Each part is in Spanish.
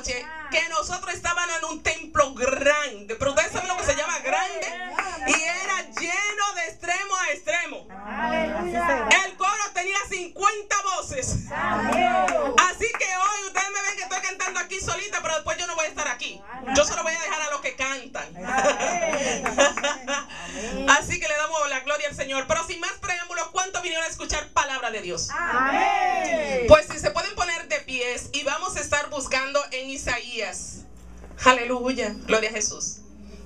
anoche que nosotros estábamos en un templo grande, pero ustedes saben lo que se llama grande, y era lleno de extremo a extremo. El coro tenía 50 voces. Así que hoy ustedes me ven que estoy cantando aquí solita, pero después yo no voy a estar aquí. Yo se lo voy a dejar a los que cantan. Así que le damos la gloria al Señor. Pero sin más preámbulos, ¿cuántos vinieron a escuchar palabra de Dios? Pues si se pueden poner de pies y vamos a estar buscando en Isaías. Aleluya, gloria a Jesús.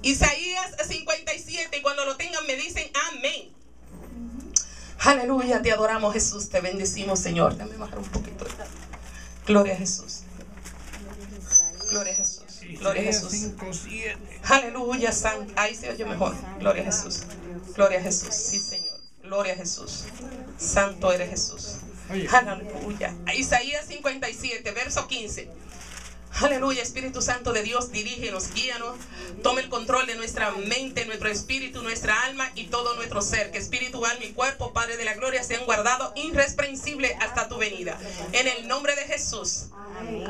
Isaías 57, y cuando lo tengan me dicen amén. Aleluya, te adoramos, Jesús, te bendecimos, Señor. Déjame bajar un poquito. Gloria a Jesús. Gloria a Jesús. Gloria a Jesús. Aleluya, San. Ahí se oye mejor. Gloria a Jesús. Gloria a Jesús. Sí, Señor. Gloria a Jesús. Santo eres Jesús. Aleluya. Isaías 57, verso 15. Aleluya, Espíritu Santo de Dios, dirígenos, guíanos, tome el control de nuestra mente, nuestro espíritu, nuestra alma y todo nuestro ser. Que espíritu, alma y cuerpo, Padre de la gloria, sean guardados irreprensibles hasta tu venida. En el nombre de Jesús.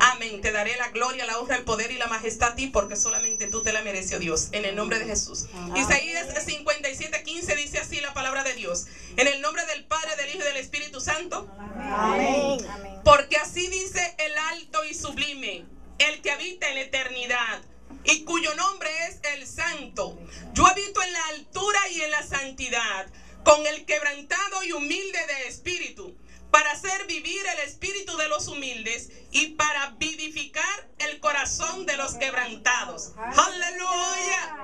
Amén. Te daré la gloria, la honra, el poder y la majestad a ti, porque solamente tú te la mereces, oh Dios. En el nombre de Jesús. Isaías 57, 15 dice así la palabra de Dios. En el nombre del Padre, del Hijo y del Espíritu Santo. Amén. Porque así dice el alto y sublime, el que habita en la eternidad y cuyo nombre es el Santo. Yo habito en la altura y en la santidad, con el quebrantado y humilde de espíritu, para hacer vivir el espíritu de los humildes y para vivificar el corazón de los quebrantados. Aleluya.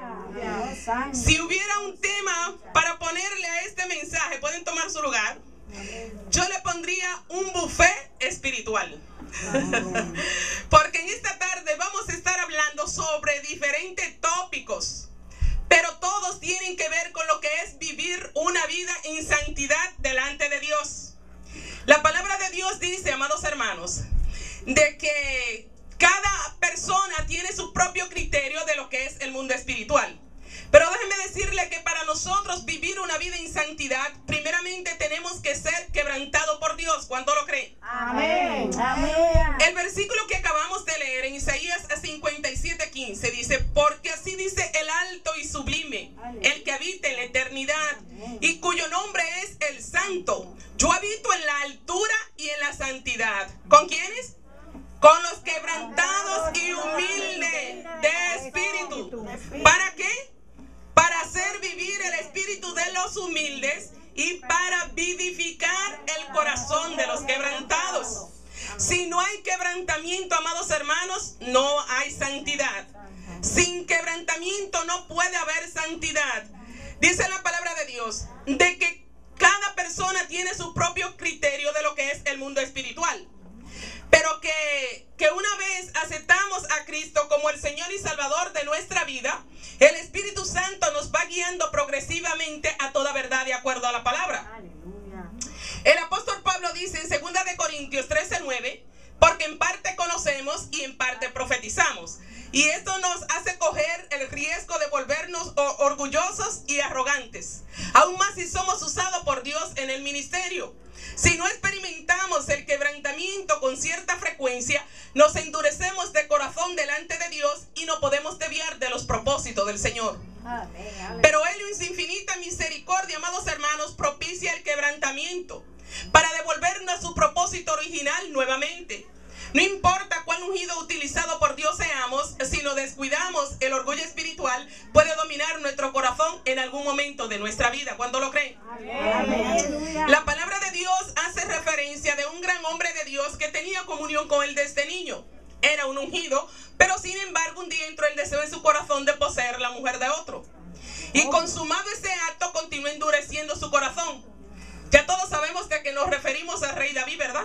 Si hubiera un tema para ponerle a este mensaje, pueden tomar su lugar. Yo le pondría un buffet espiritual. Porque en esta tarde vamos a estar hablando sobre diferentes tópicos, pero todos tienen que ver con lo que es vivir una vida en santidad delante de Dios. La palabra de Dios dice, amados hermanos, de que cada persona tiene su propio criterio de lo que es el mundo espiritual. Pero déjenme decirle que para nosotros vivir una vida en santidad, primeramente tenemos que ser quebrantados por Dios. ¿Cuánto lo creen? Amén. Amén. El versículo que acabamos de leer en Isaías 57, 15 dice, porque así dice el alto y sublime, el que habita en la eternidad y cuyo nombre es el Santo. Yo habito en la altura y en la santidad. ¿Con quiénes? Con los quebrantados y humildes de espíritu. ¿Para qué? Para hacer vivir el espíritu de los humildes y para vivificar el corazón de los quebrantados. Si no hay quebrantamiento, amados hermanos, no hay santidad. Sin quebrantamiento no puede haber santidad. Dice la palabra de Dios de que cada persona tiene su propio criterio de lo que es el mundo espiritual. Pero que una vez aceptamos a Cristo como el Señor y Salvador de nuestra vida, el Espíritu Santo nos va guiando progresivamente a toda verdad de acuerdo a la palabra. Aleluya. El apóstol Pablo dice en 2 Corintios 13:9, porque en parte conocemos y en parte profetizamos. Y esto nos hace coger el riesgo de volvernos orgullosos y arrogantes, aún más si somos usados por Dios en el ministerio. Si no experimentamos el quebrantamiento con cierta frecuencia, nos endurecemos de corazón delante de Dios y no podemos desviar de los propósitos del Señor. Amén. Pero Él en su infinita misericordia, amados hermanos, propicia el quebrantamiento para devolvernos a su propósito original nuevamente. No importa cuán ungido utilizado por Dios seamos, si nos descuidamos, el orgullo espiritual puede dominar nuestro corazón en algún momento de nuestra vida. ¿Cuándo lo creen? Amén. La palabra de Dios hace referencia de un gran hombre de Dios que tenía comunión con Él desde niño. Era un ungido, pero sin embargo un día entró el deseo en su corazón de poseer la mujer de otro. Y consumado ese acto, continuó endureciendo su corazón. Ya todos sabemos de que nos referimos al rey David, ¿verdad?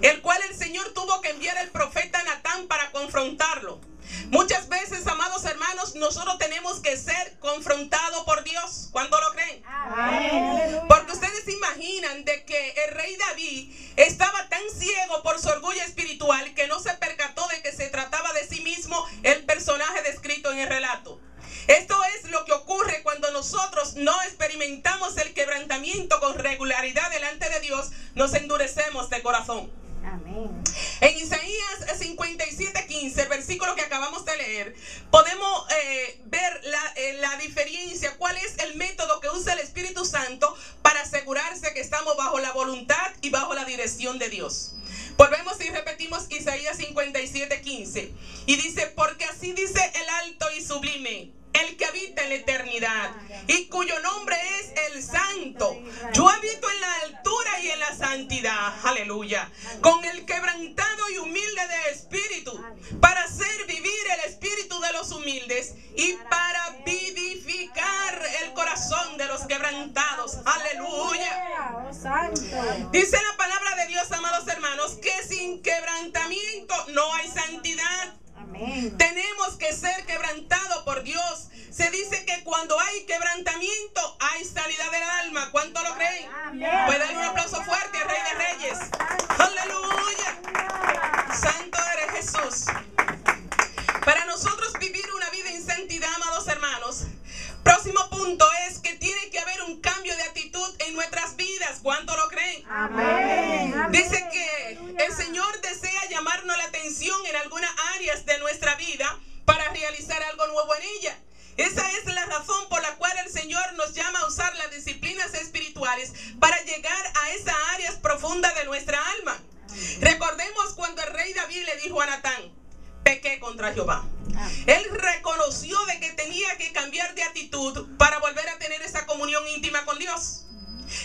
El cual el Señor tuvo que enviar al profeta Natán para confrontarlo. Muchas veces, amados hermanos, nosotros tenemos que ser confrontados por Dios. ¿Cuándo lo creen? Amén. Porque ustedes se imaginan de que el rey David estaba tan ciego por su orgullo espiritual que no se percató de que se trataba de sí mismo el personaje descrito en el relato. Esto es lo que ocurre cuando nosotros no experimentamos el quebrantamiento con regularidad delante de Dios, nos endurecemos de corazón. Amén. En Isaías 57:15, versículo que acabamos de leer, podemos ver la diferencia, cuál es el método que usa el Espíritu Santo para asegurarse que estamos bajo la voluntad y bajo la dirección de Dios. Volvemos y repetimos Isaías 57:15. Y dice, porque así dice el alto y sublime, el que habita en la eternidad y cuyo nombre es el Santo. Yo habito en la altura y en la santidad, aleluya, con el quebrantado y humilde de espíritu, para hacer vivir el espíritu de los humildes y para vivificar el corazón de los quebrantados, aleluya. Dice la palabra de Dios, amados hermanos, que sin quebrantamiento no hay santidad. Tenemos que ser quebrantados por Dios. Se dice que cuando hay quebrantamiento hay sanidad del alma. ¿Cuánto lo creen? Puede darle un aplauso fuerte al Rey de Reyes. Aleluya. Santo eres Jesús. Para nosotros vivir una vida en santidad, amados hermanos, próximo punto es que tiene que haber un cambio de actitud en nuestras vidas. ¿Cuánto lo creen? Amén. Dice que el Señor desea llamarnos la atención en algunas áreas de nuestra vida para realizar algo nuevo en ella. Esa es la razón por la cual el Señor nos llama a usar las disciplinas espirituales para llegar a esas áreas profundas de nuestra alma. Recordemos cuando el rey David le dijo a Natán, pequé contra Jehová. Él reconoció de que tenía que cambiar de actitud para volver a tener esa comunión íntima con Dios.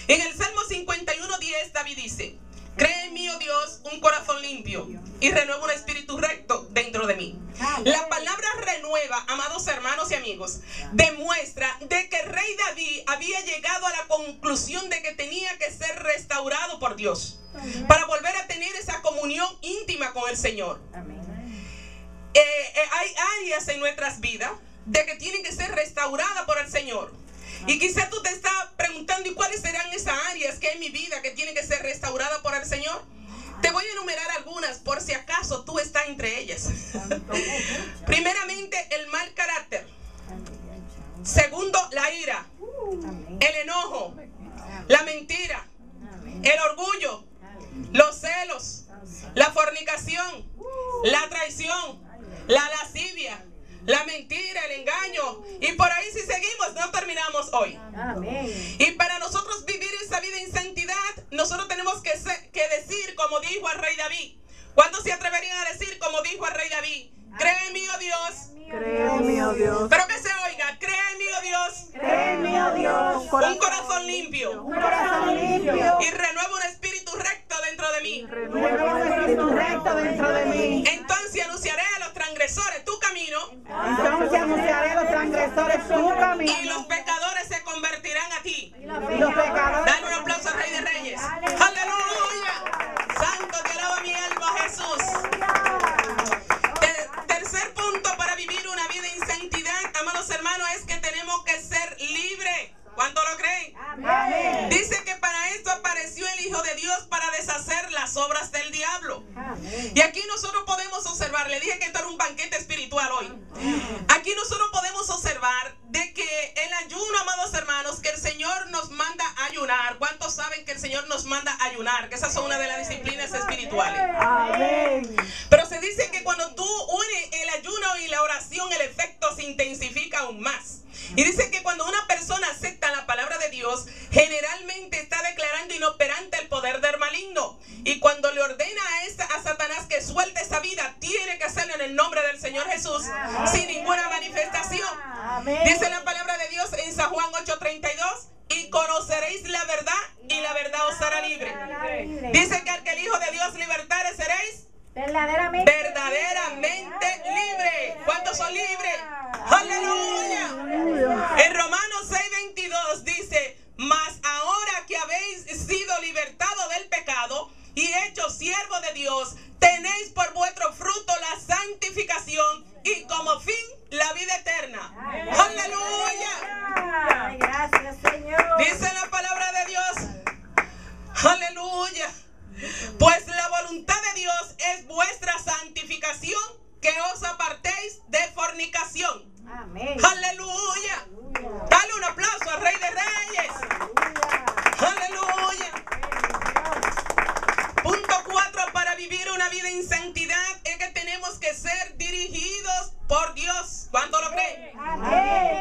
En el Salmo 51:10 David dice, cree en mí, oh Dios, un corazón limpio y renueva un espíritu recto dentro de mí. La palabra renueva, amados hermanos y amigos, demuestra de que el rey David había llegado a la conclusión de que tenía que ser restaurado por Dios para volver a tener esa comunión íntima con el Señor. Hay áreas en nuestras vidas de que tienen que ser restauradas por el Señor. Y quizás tú te estás preguntando, ¿y cuáles serán esas áreas que hay en mi vida que tienen que ser restauradas por el Señor? Te voy a enumerar algunas por si acaso tú estás entre ellas. Primeramente, el mal carácter. Segundo, la ira, el enojo, la mentira, el orgullo, los celos, la fornicación, la traición, la lascivia, la mentira, el engaño, y por ahí si seguimos no terminamos hoy. Amén. Y para nosotros vivir esa vida en santidad, nosotros tenemos que decir como dijo el rey David. ¿Cuántos se atreverían a decir como dijo el rey David? Cree en mí, oh Dios. Cree en mí, oh Dios. Pero que se oiga, cree en mí, oh Dios. Cree en mí, oh Dios. Un corazón limpio. Un corazón limpio. Y renueva un espíritu recto dentro de mí. Renueva un espíritu recto dentro de mí. Entonces anunciaré a los transgresores tu camino. Entonces anunciaré a los transgresores tu camino. Y los pecadores se convertirán a ti. Y los pecadores. Dale un aplauso al Rey de Reyes. Aleluya. Santo, te alaba mi alma, Jesús. Tercer punto para vivir una vida en santidad, amados hermanos, es que tenemos que ser libres. ¿Cuánto lo creen? Amén. Dice que para esto apareció el Hijo de Dios para deshacer las obras del diablo. Amén. Y aquí nosotros podemos observar, le dije que esto era un banquete espiritual hoy. Aquí nosotros podemos observar de que el ayuno, amados hermanos, que el Señor nos manda a ayunar. ¿Cuántos saben que el Señor nos manda a ayunar? Que esas son una de las disciplinas espirituales. Amén. Pero se dice que cuando tú unes el ayuno y la oración, el efecto se intensifica aún más. Y dice que cuando una persona acepta la palabra de Dios, generalmente está declarando inoperante el poder del maligno. Y cuando le ordena a Satanás que suelte esa vida, tiene que hacerlo en el nombre del Señor Jesús, sin ninguna manifestación. Dice la palabra de Dios en San Juan 8:32, y conoceréis la verdad, y la verdad os hará libre. Dice que al que el Hijo de Dios libertare, seréis verdaderamente libre. ¿Cuántos son libres? ¡Aleluya! En Romanos 6:22 dice, mas ahora que habéis sido libertados del pecado y hechos siervos de Dios, tenéis por vuestro fruto la santificación y como fin la vida eterna. ¡Aleluya! Gracias, Señor. Dice la palabra de Dios. ¡Aleluya! Pues la voluntad de Dios es vuestra santificación, que os apartéis de fornicación. Amén. ¡Aleluya! Dale un aplauso al Rey de Reyes. ¡Aleluya! Punto 4 para vivir una vida en santidad es que tenemos que ser dirigidos dirigidos por Dios. ¿Cuánto lo creen?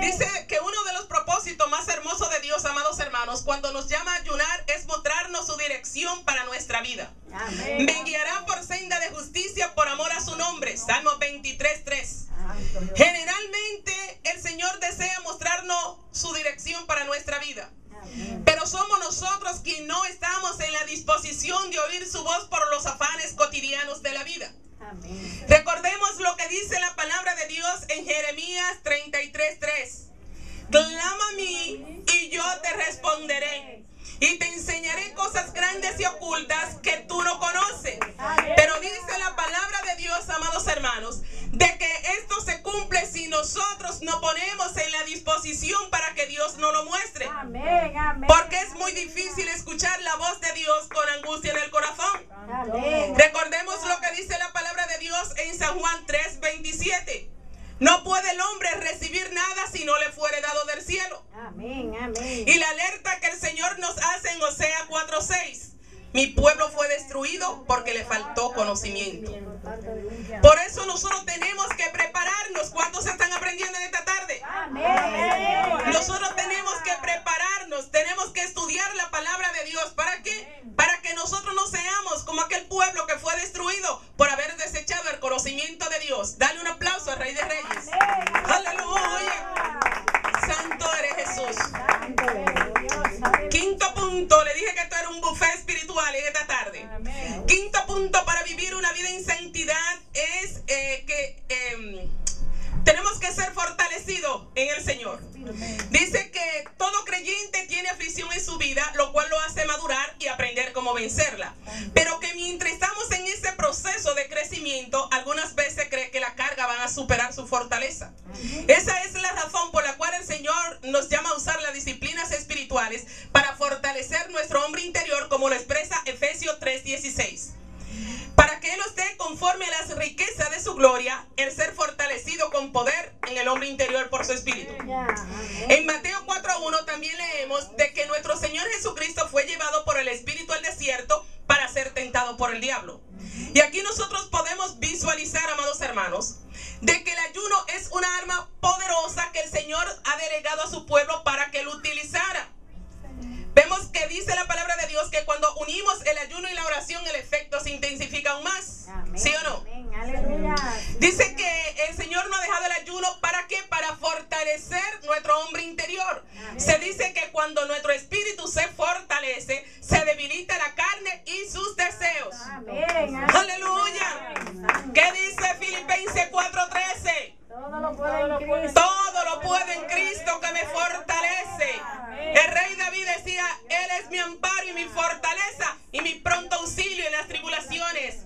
Dice que uno de los propósitos más hermosos de Dios, amados hermanos, cuando nos llama a ayunar, es mostrarnos su dirección para nuestra vida. Me guiará por senda de justicia por amor a su nombre. Salmo 23:3. Generalmente el Señor desea mostrarnos su dirección para nuestra vida, pero somos nosotros quienes no estamos en la disposición de oír su voz por los afanes cotidianos de la vida. Recordemos lo que dice la palabra de Dios en Jeremías 33:3. Clama a mí y yo te responderé y te enseñaré cosas grandes y ocultas que tú no conoces. Pero dice la palabra de Dios, amados hermanos, de que esto se cumple si nosotros nos ponemos en la disposición para que Dios nos lo muestre. Porque es muy difícil escuchar la voz de Dios con angustia en el corazón. Recordemos lo que dice la palabra de Dios en San Juan 3:27. No puede el hombre recibir nada si no le fuere dado del cielo. Y la alerta que el Señor nos hace en Osea 4:6. Mi pueblo fue destruido porque le faltó conocimiento. Por eso nosotros tenemos que prepararnos. ¿Cuántos están aprendiendo en esta tarde? Nosotros tenemos que prepararnos. Tenemos que estudiar la palabra de Dios. ¿Para qué? Para que nosotros no seamos como aquel pueblo que fue destruido por haber desechado el conocimiento de Dios. Dale un aplauso al Rey de Reyes. Aleluya. Santo eres Jesús. Quinto punto, le dije que esto era un buffet espiritual en esta tarde. Quinto punto para vivir una vida en santidad es que tenemos que ser fortalecidos en el Señor. Dice que todo creyente tiene aflicción en su vida, lo cual lo hace madurar y aprender cómo vencerla. Pero que mientras estamos en ese proceso de crecimiento, algunas veces cree que la carga van a superar su fortaleza. Esa es la razón por la cual el Señor nos llama a usar las disciplinas espirituales para fortalecer nuestro hombre interior, como lo expresa Efesios 3:16. Para que Él esté conforme a las riquezas de su gloria, el ser fortalecido con poder en el hombre interior por su espíritu. En Mateo 4:1 también leemos de que nuestro Señor Jesucristo fue llevado por el Espíritu al desierto para ser tentado por el diablo. Y aquí nosotros podemos visualizar, amados hermanos, de que el ayuno es una arma poderosa que el Señor ha delegado a su pueblo para que lo utilizara. Vemos que dice la palabra de Dios que cuando unimos el ayuno y la oración, el efecto se intensifica aún más. ¿Sí o no? Dice que el Señor nos ha dejado el ayuno ¿para qué? Para fortalecer nuestro hombre interior. Se dice que cuando nuestro espíritu se fortalece, se debilita la carne y sus deseos. Aleluya. ¿Qué dice Filipenses 4:13? Todo lo puedo en Cristo que me fortalece. El rey David decía, Él es mi amparo y mi fortaleza y mi pronto auxilio en las tribulaciones.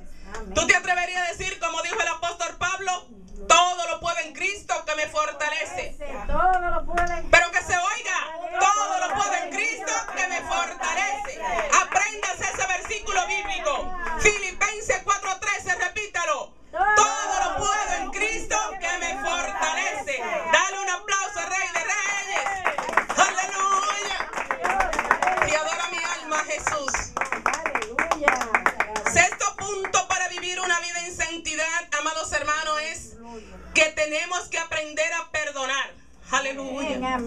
¿Tú te atreverías a decir, como dijo el apóstol Pablo, todo lo puedo en Cristo que me fortalece? Pero que se oiga, todo lo puedo en Cristo que me fortalece. Apréndase ese versículo bíblico. Filipenses 4:13, repítalo. Todo lo puedo en Cristo que me fortalece. Dale un aplauso al Rey de Reyes. Aleluya. Y adora mi alma, Jesús. Sexto punto para vivir una vida en santidad, amados hermanos, es que tenemos que aprender a perdonar. Aleluya.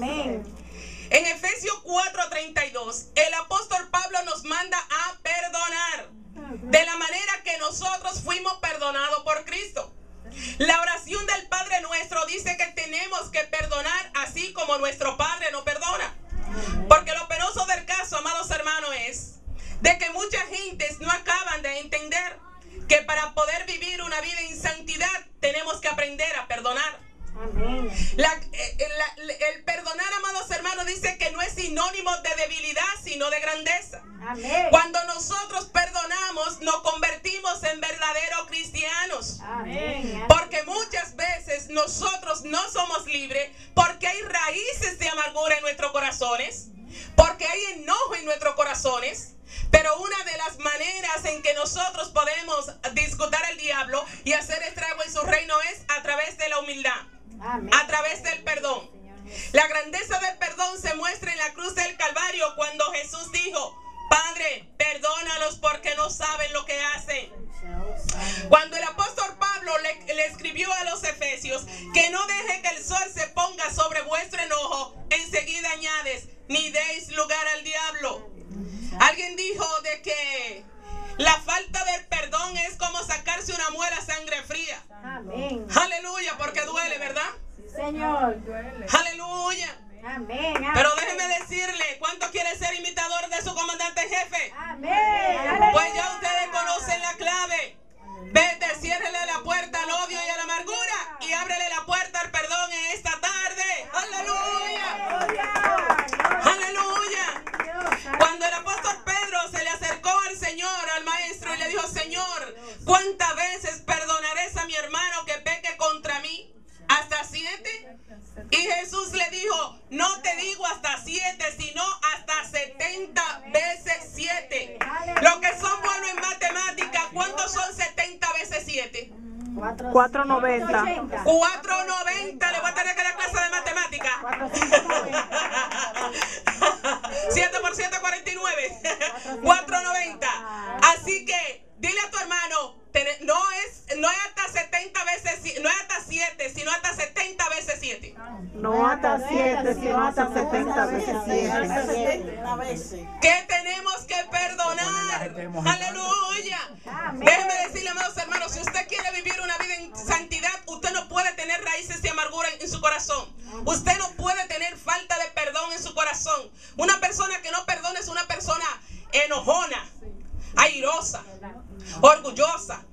En Efesios 4:32, el apóstol Pablo nos manda a perdonar de la manera que nosotros fuimos perdonados por Cristo. La oración del Padre Nuestro dice que tenemos que perdonar así como nuestro Padre nos perdona. Porque lo penoso del caso, amados hermanos, es de que mucha gente no acaban de entender que para poder vivir una vida en santidad tenemos que aprender a perdonar. El perdonar, amados hermanos, dice que no es sinónimo de debilidad, sino de grandeza. Cuando nosotros perdonamos, nos convertimos en verdaderos cristianos. Porque muchas veces nosotros no somos libres porque hay raíces de amargura en nuestros corazones, porque hay enojo en nuestros corazones. Pero una de las maneras en que nosotros podemos discutir al diablo y hacer estrago en su reino es a través de la humildad. A través del perdón. La grandeza del perdón se muestra en la cruz del Calvario cuando Jesús dijo: Padre, perdónalos porque no saben lo que hacen. Cuando el apóstol Pablo le escribió a los Efesios, que no deje que el sol se ponga sobre vuestro enojo. Enseguida añades, ni deis lugar al diablo. Alguien dijo de que la falta del perdón es como sacarse una muela a sangre fría. Amén. Aleluya, porque duele, ¿verdad? Señor. Aleluya. Amén. Amén. Pero déjeme decirle, ¿cuánto quiere ser imitador de su comandante en jefe? Amén. Pues ya ustedes conocen la clave. Vete, ciérrele la puerta al odio y a la amargura y ábrele la puerta al perdón en esta tarde. Aleluya. Aleluya. Cuando el apóstol Pedro se le acercó al Señor, al maestro, y le dijo, Señor, ¿cuántas veces perdonaré a mi hermano que peque contra mí? ¿Hasta 7? Y Jesús le dijo, no te digo hasta 7, sino hasta 70 veces 7. Los que son buenos en matemáticas, ¿cuántos son 70 veces 7? 490. 490. Le voy a tener que dar clase de matemáticas. 7 por 7, 49. 490. Así que dile a tu hermano, no es hasta 70 veces, no es hasta 7, sino hasta 70 veces 7. No hasta 7, sino hasta 70 veces 7. Que tenemos que perdonar. Aleluya. Déjeme decirle, amados hermanos, si usted quiere vivir una vida en santidad, usted no puede tener raíces de amargura en su corazón. Usted no puede tener falta de perdón en su corazón. Una persona que no perdona es una persona enojona, airosa, orgullosa.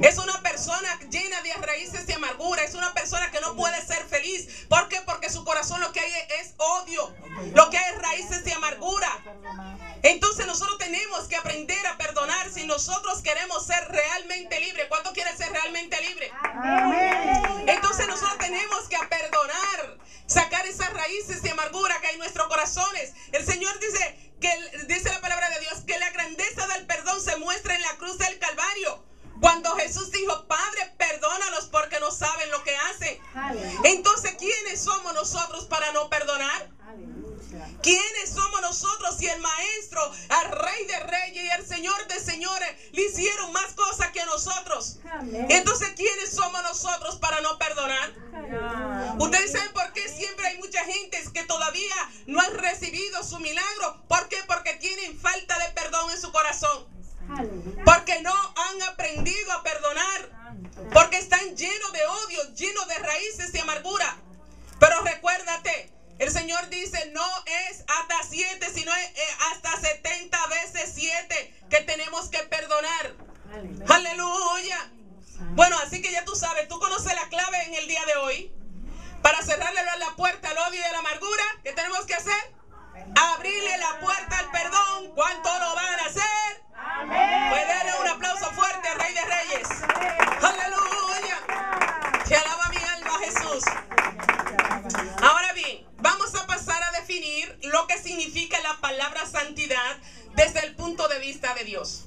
Es una persona llena de raíces de amargura. Es una persona que no puede ser feliz. ¿Por qué? Porque su corazón lo que hay es odio. Lo que hay es raíces de amargura. Entonces nosotros tenemos que aprender a perdonar si nosotros queremos ser realmente libres. ¿Cuánto quiere ser realmente libre? Entonces nosotros tenemos que perdonar, sacar esas raíces de amargura que hay en nuestros corazones. El Señor dice la palabra de Dios, que la grandeza del perdón se muestra en la cruz del Calvario. Cuando Jesús dijo, Padre, perdónalos porque no saben lo que hacen. Entonces, ¿quiénes somos nosotros para no perdonar? ¿Quiénes somos nosotros si el Maestro, al Rey de Reyes y al Señor de Señores le hicieron más cosas que nosotros? Entonces, ¿quiénes somos nosotros para no perdonar? Ustedes saben por qué siempre hay mucha gente que todavía no han recibido su milagro. ¿Por qué? Porque tienen falta de perdón en su corazón. Porque no han aprendido a perdonar. Porque están llenos de odio, llenos de raíces de amargura. Pero recuérdate, el Señor dice, no es hasta 7, sino hasta 70 veces 7 que tenemos que perdonar. Aleluya. Bueno, así que ya tú sabes, tú conoces la clave en el día de hoy. Para cerrarle la puerta al odio y a la amargura, ¿qué tenemos que hacer? Abrirle la puerta al perdón. ¿Cuánto lo van a hacer? Pues darle un aplauso fuerte al Rey de Reyes. Aleluya. Te alaba mi alma, Jesús. Ahora bien, vamos a pasar a definir lo que significa la palabra santidad desde el punto de vista de Dios.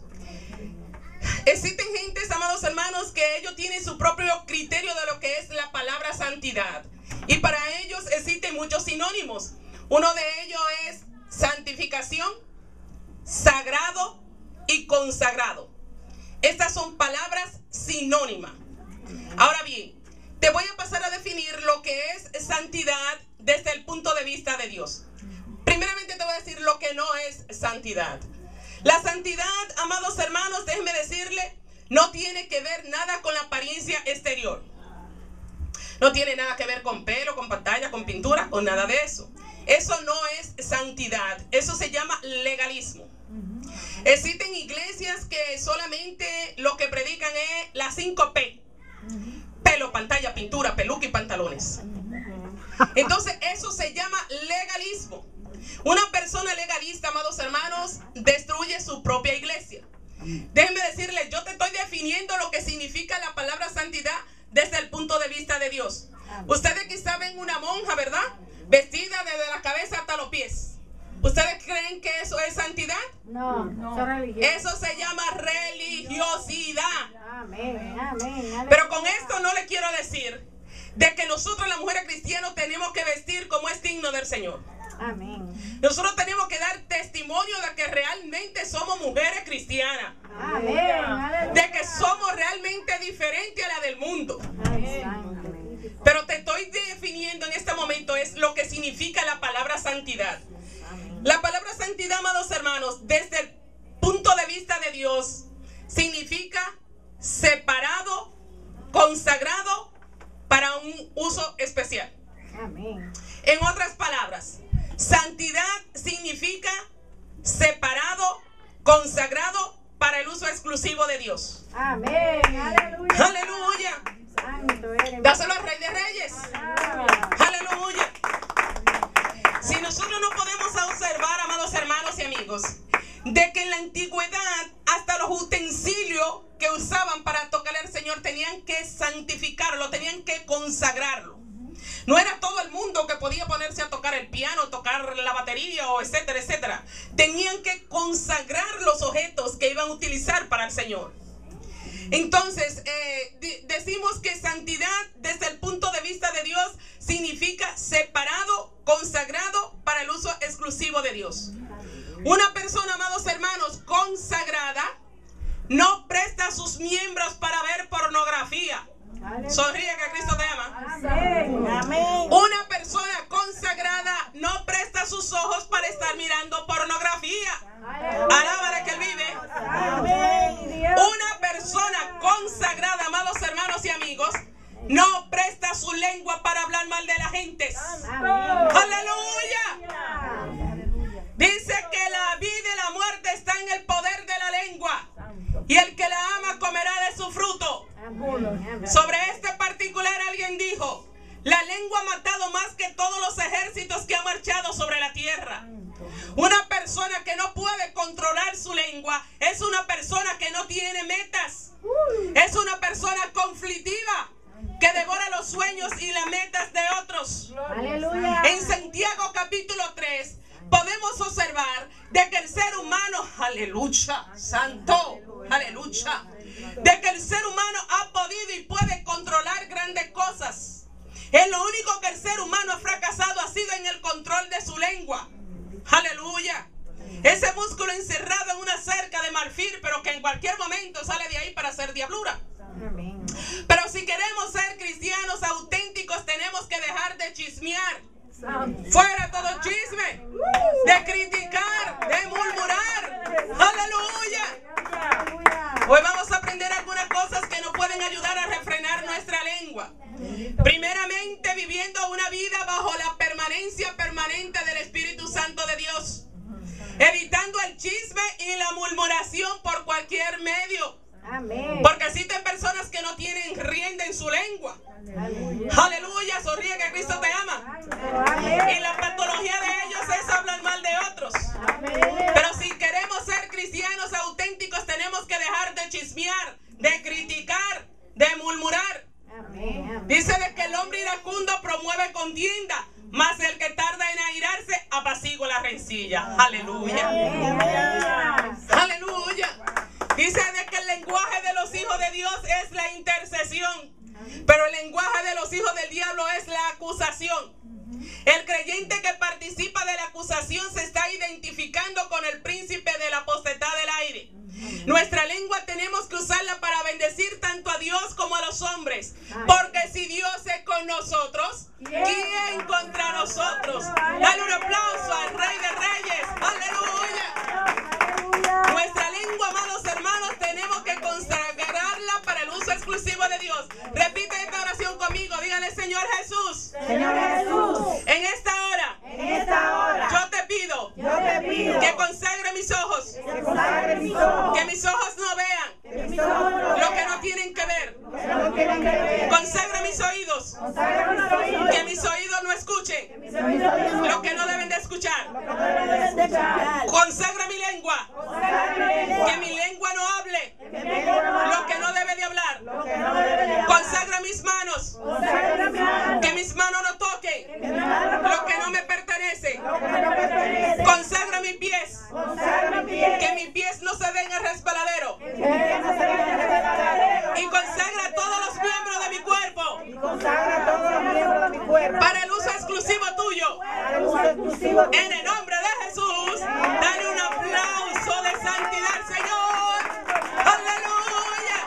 Existen gentes, amados hermanos, que ellos tienen su propio criterio de lo que es la palabra santidad. Y para ellos existen muchos sinónimos. Uno de ellos es santificación, sagrado y consagrado. Estas son palabras sinónimas. Ahora bien, te voy a pasar a definir lo que es santidad desde el punto de vista de Dios. Primeramente te voy a decir lo que no es santidad. La santidad, amados hermanos, déjenme decirle, no tiene que ver nada con la apariencia exterior. No tiene nada que ver con pelo, con pantalla, con pintura, con nada de eso. Eso no es santidad. Eso se llama legalismo. Existen iglesias que solamente lo que predican es las 5 P. Pelo, pantalla, pintura, peluca y pantalones. Entonces eso se llama legalismo. Una persona legalista, amados hermanos, destruye su propia iglesia. Déjenme decirle, yo te estoy definiendo lo que significa la palabra santidad desde el punto de vista de Dios. Ustedes quizá ven una monja, ¿verdad? Vestida desde la cabeza hasta los pies. ¿Ustedes creen que eso es santidad? No. Eso se llama religiosidad. Amén. Pero con esto no le quiero decir de que nosotros las mujeres cristianas tenemos que vestir como es digno del Señor. Amén. Nosotros tenemos que dar testimonio de que realmente somos mujeres cristianas. Amén. De que somos realmente diferentes a la del mundo. Amén. significa la palabra santidad. La palabra santidad, amados hermanos, desde el punto de vista de Dios, significa separado, consagrado para un uso especial. Amén. En otras palabras, santidad significa separado, consagrado para el uso exclusivo de Dios. Amén. Aleluya. Aleluya. Santo eres. Dáselo al Rey de Reyes. Aleluya. Si nosotros no podemos observar, amados hermanos y amigos, de que en la antigüedad hasta los utensilios que usaban para tocar al Señor tenían que santificarlo, tenían que consagrarlo. No era todo el mundo que podía ponerse a tocar el piano, tocar la batería o etcétera, etcétera. Tenían que consagrar los objetos que iban a utilizar para el Señor. Entonces, decimos que santidad desde el punto de vista de Dios significa separado, consagrado para el uso exclusivo de Dios. Una persona, amados hermanos, consagrada no presta sus miembros para ver pornografía. Sonríe que Cristo te ama. Amén. Una persona consagrada no presta sus ojos para estar mirando pornografía. Alábale que Él vive. Amén. Una persona consagrada, amados hermanos y amigos, no presta su lengua para hablar mal de la gente. Aleluya. Dice que la vida y la muerte están en el poder de la lengua. Y el que la ama comerá de su fruto. Sobre este particular alguien dijo: la lengua ha matado más que todos los ejércitos que han marchado sobre la tierra. Una persona que no puede controlar su lengua es una persona que no tiene metas. Es una persona conflictiva que devora los sueños y las metas de otros. Aleluya. En Santiago capítulo 3 podemos observar de que el ser humano, aleluya, santo, aleluya, de que el ser humano ha podido y puede controlar grandes cosas. En lo único que el ser humano ha fracasado ha sido en el control de su lengua. Aleluya. Ese músculo encerrado en una cerca de marfil, pero que en cualquier momento sale de ahí para hacer diablura. Amén. Pero si queremos ser cristianos auténticos, tenemos que dejar de chismear. Fuera todo chisme, de criticar, de murmurar. Aleluya. Hoy vamos a aprender algunas cosas que nos pueden ayudar a refrenar nuestra lengua. Primeramente, viviendo una vida bajo la permanencia permanente del Espíritu Santo de Dios, evitando el chisme y la murmuración por cualquier medio. Amén. Porque existen personas que no tienen rienda en su lengua. Aleluya, sonríe que Cristo te ama. Y la patología de ellos es hablar mal de otros. Pero si queremos ser cristianos auténticos, tenemos que dejar de chismear, de criticar, de murmurar. Dice de que el hombre iracundo promueve contienda, mas el que tarda en airarse apacigua la rencilla. Aleluya. Aleluya. Dice de que el lenguaje de los hijos de Dios es la intercesión, pero el lenguaje de los hijos del diablo es la acusación. El creyente que participa de la acusación se está identificando con el príncipe de la potestad del aire. Nuestra lengua tenemos que usarla para bendecir tanto a Dios como a los hombres. Porque si Dios es con nosotros, ¿quién contra nosotros? Dale un aplauso al Rey de Reyes. Aleluya. Nuestra lengua, amados hermanos, tenemos que consagrarla para el uso exclusivo de Dios. Repite esta oración conmigo. Dígale: Señor Jesús, Señor Jesús, en esta hora yo te pido que consagre mis ojos, que mis ojos no vean lo que no tienen que ver. Consagra mis oídos, que mis oídos no escuchen lo que no deben de escuchar. Consagra mi lengua, que mi lengua no hable lo que no debe de hablar. Consagra mis manos, que mis manos no toquen lo que no me pertenece. Consagra mis pies, que mis pies no se den al resbaladero. Y consagra todos los miembros de mi cuerpo para el uso exclusivo tuyo. En el nombre de Jesús, dale un aplauso de santidad al Señor. Aleluya.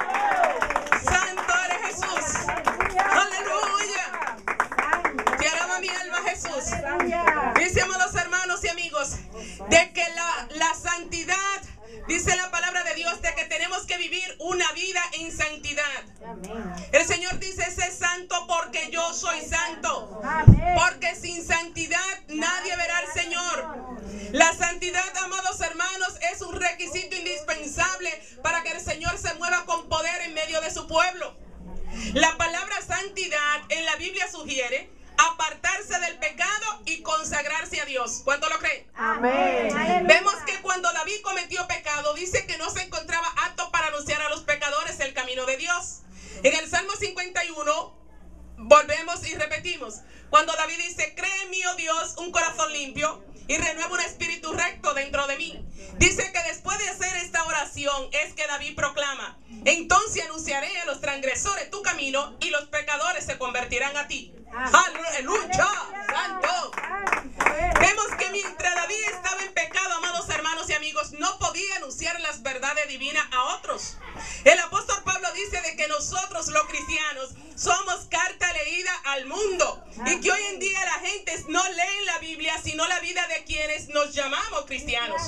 Santo eres Jesús. Aleluya. Te alaba mi alma, Jesús. dice la palabra de Dios de que tenemos que vivir una vida en santidad. El Señor dice, sé santo porque yo soy santo. Porque sin santidad nadie verá al Señor. La santidad, amados hermanos, es un requisito indispensable para que el Señor se mueva con poder en medio de su pueblo. La palabra santidad en la Biblia sugiere apartarse del pecado y consagrarse a Dios. ¿Cuánto lo creen? Amén. Vemos que cuando David cometió pecado, dice que no se encontraba apto para anunciar a los pecadores el camino de Dios. En el Salmo 51, volvemos y repetimos. Cuando David dice, cree en mí, oh Dios, un corazón limpio y renueva un espíritu recto dentro de mí. Dice que después de hacer esta oración es que David proclama, entonces anunciaré a los transgresores tu camino y los pecadores se convertirán a ti. ¡Aleluya! ¡Santo! Vemos que mientras David estaba en pecado, amados hermanos y amigos, no podía anunciar las verdades divinas a otros. El apóstol Pablo dice de que nosotros los cristianos somos carta leída al mundo y que hoy en día la gente no lee la Biblia sino la vida de quienes nos llamamos cristianos.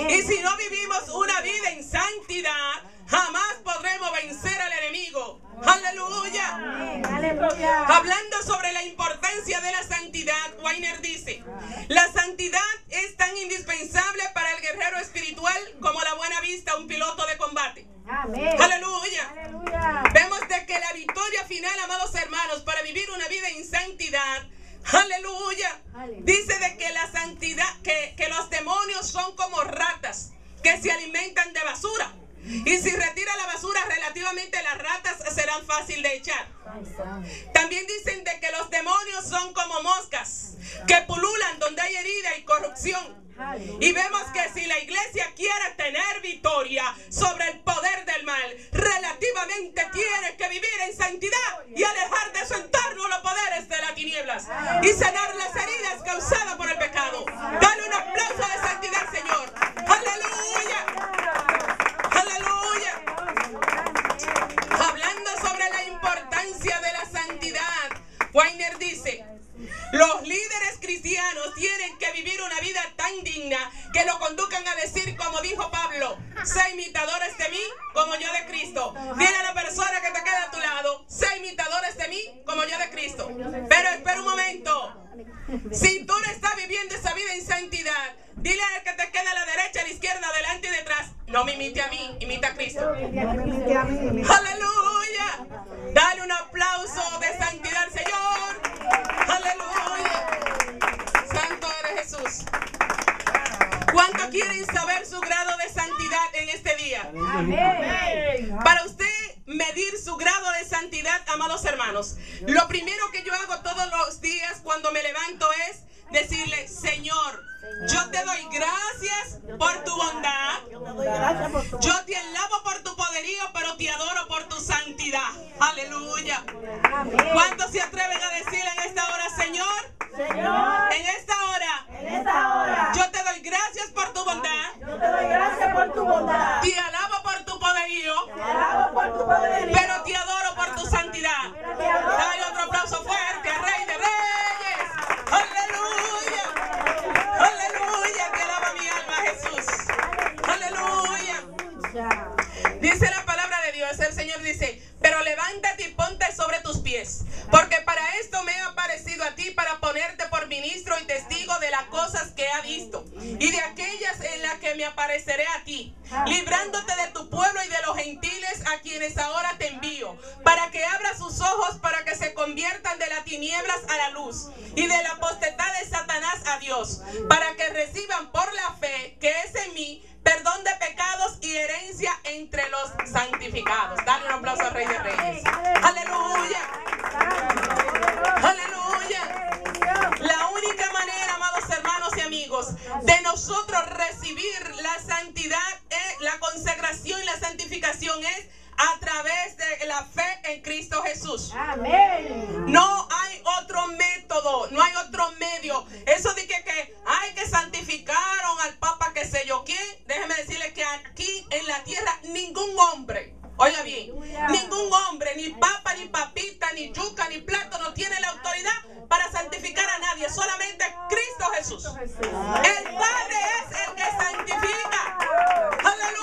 Y si no vivimos una vida en santidad, jamás podremos vencer al enemigo. ¡Aleluya! Hablando sobre la importancia de la santidad, Weiner dice, la santidad es tan indispensable para el guerrero espiritual como la buena vista a un piloto de combate. ¡Aleluya! Vemos de que la victoria final, amados hermanos, para vivir una vida en santidad, aleluya, dice de que la santidad, que los demonios son como ratas que se alimentan de basura. Y si retira la basura, relativamente las ratas serán fácil de echar. También dicen de que los demonios son como moscas que pululan donde hay herida y corrupción. Y vemos que si la iglesia quiere tener victoria sobre el poder del mal, relativamente tiene que vivir en santidad y alejar de su entorno los poderes de las tinieblas y sanar las heridas causadas por el pecado. Dale un aplauso de santidad, Señor. ¡Aleluya! ¡Aleluya! Hablando sobre la importancia de la santidad, Weiner dice, los líderes cristianos tienen que vivir una vida tan digna que lo conduzcan a decir, como dijo Pablo, sé imitadores de mí como yo de Cristo. Dile a la persona que te queda a tu lado, sé imitadores de mí como yo de Cristo. Pero espera un momento. Si tú no estás viviendo esa vida en santidad, dile al que te queda a la derecha, a la izquierda, adelante y detrás, no me imite a mí, imita a Cristo. ¡Aleluya! Dale un aplauso de santidad al Señor. ¡Aleluya! Santo eres Jesús. ¿Cuántos quieren saber su grado de santidad en este día? Amén. Para usted medir su grado de santidad, amados hermanos, lo primero que yo hago todos los días cuando me levanto es decirle, Señor, yo te doy gracias por tu bondad. Yo te alabo por tu poderío, pero te adoro por tu santidad. Aleluya. ¿Cuántos se atreven a decirle en esta hora, Señor? En esta hora, yo te doy gracias por tu bondad. Te alabo por tu poderío, pero te adoro por tu santidad. Dale otro aplauso fuerte al Rey de Reyes. Aleluya. Aleluya, que alaba mi alma Jesús. Aleluya. Dice la palabra de Dios, el Señor dice, pero levántate y ponte sobre tus pies, porque para esto me he aparecido a ti, para ponerte por ministro y testigo de las cosas que ha visto y de aquellas en las que me apareceré a ti, librándote de tu pueblo y de los gentiles a quienes ahora te envío, para que abra sus ojos, para que se conviertan de las tinieblas a la luz y de la potestad de Satanás a Dios, para que reciban por la fe que es en mí perdón de pecados y herencia entre los santificados. Dale un aplauso al Rey de Reyes. Aleluya. Aleluya. La única manera, amados hermanos y amigos, de nosotros recibir la santidad, la consagración y la santificación es a través de la fe en Cristo Jesús. Amén. No hay otro método, no hay otro medio. Eso de que hay que santificaron al Papa que sé yo quién. Déjeme decirle que aquí en la tierra ningún hombre, oiga bien, ningún hombre, ni papa, ni papita, ni yuca, ni plato, no tiene la autoridad para santificar a nadie. Solamente Cristo Jesús. El Padre es el que santifica. Aleluya.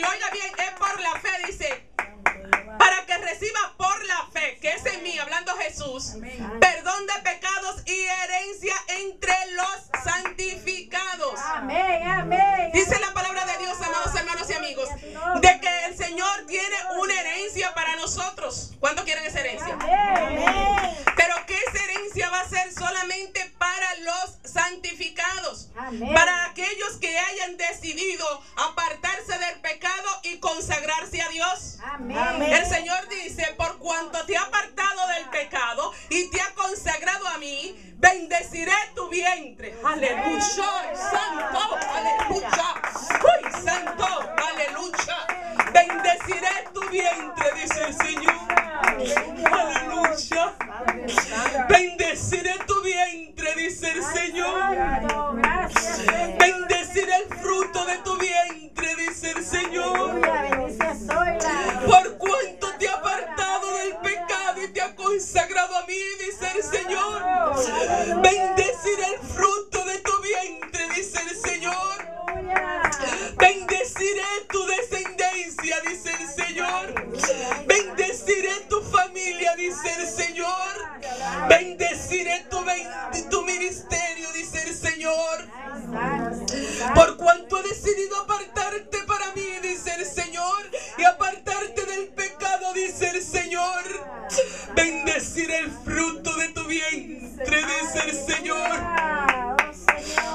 Pero oiga bien, es por la fe, dice, para que reciba por la fe, que es en mí, hablando Jesús, perdón de pecados y herencia entre los santificados. Amén, amén. Dice la palabra de Dios, amados hermanos y amigos, de que el Señor tiene una herencia para nosotros. ¿Cuántos quieren esa herencia? Amén. Pero que esa herencia va a ser solamente para los santificados, Amén. para aquellos que hayan decidido apartarse del pecado y consagrarse a Dios. Amén. El Señor dice, por cuanto te ha apartado del pecado y te ha consagrado a mí, bendeciré tu vientre. Aleluya, santo, aleluya. Uy, santo, aleluya. Bendeciré tu vientre, dice el Señor. Aleluya. Bendeciré tu vientre, dice el Señor. Bendeciré el fruto de tu vientre, dice el Señor. Por cuanto te ha apartado del pecado y te ha consagrado a mí, dice el Señor. Bendeciré el fruto de tu vientre, dice el Señor. Bendeciré tu descendencia, dice el Señor. Bendeciré tu familia, dice el Señor. Bendeciré tu ministerio, dice el Señor. Por cuanto he decidido apartarte para mí, dice el Señor, y apartarte del pecado, dice el Señor. Bendeciré el fruto de tu vientre, dice el Señor.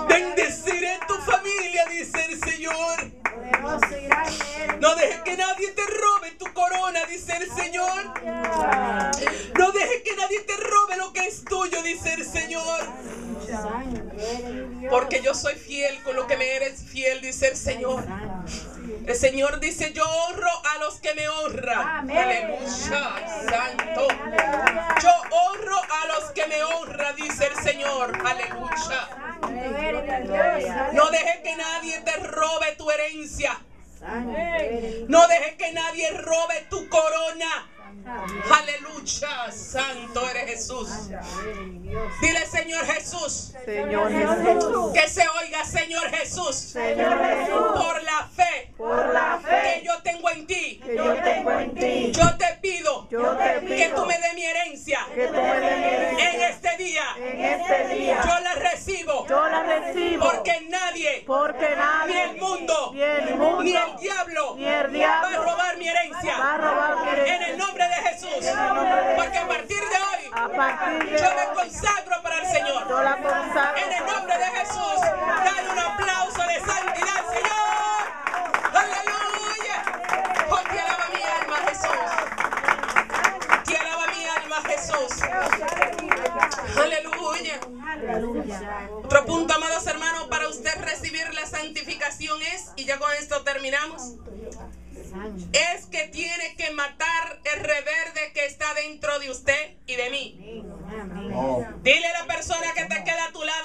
Bendeciré tu familia, dice el Señor. No dejes que nadie te robe tu corona, dice el Señor. No dejes que nadie te robe lo que es tuyo, dice el Señor. Porque yo soy fiel con lo que me eres fiel, dice el Señor. El Señor dice, yo honro a los que me honran. Aleluya, santo. Yo honro a los que me honran, dice el Señor. Aleluya. No dejes que nadie te robe tu herencia. No dejes que nadie robe tu corona. Aleluya, santo eres Jesús. Dile, Señor Jesús. Señor Jesús. Que se oiga, Señor Jesús. Señor Jesús. Por la fe. Por la fe Que yo tengo en ti. que yo tengo en ti. Yo te pido. Yo te pido Que tú me des mi herencia. que tú me des mi herencia. En este día. En este día Yo la recibo. yo la recibo. Porque nadie. Porque Ni nadie, el mundo. ni el mundo, Ni el diablo. ni el Va a diablo robar mi va a herencia. robar mi herencia. En el nombre de Jesús. Porque a partir de hoy. A partir de Yo me hoy, consagro para el Señor. yo la consagro. En el nombre de Jesús, dale un aplauso de santidad al Señor. Aleluya. Oh, te alaba mi alma, Jesús. Te alaba mi alma, Jesús. Aleluya. Otro punto, amados hermanos, para usted recibir la santificación es, y ya con esto terminamos, es que tiene que matar el reverde que está dentro de usted y de mí. Dile a la persona que te queda a tu lado.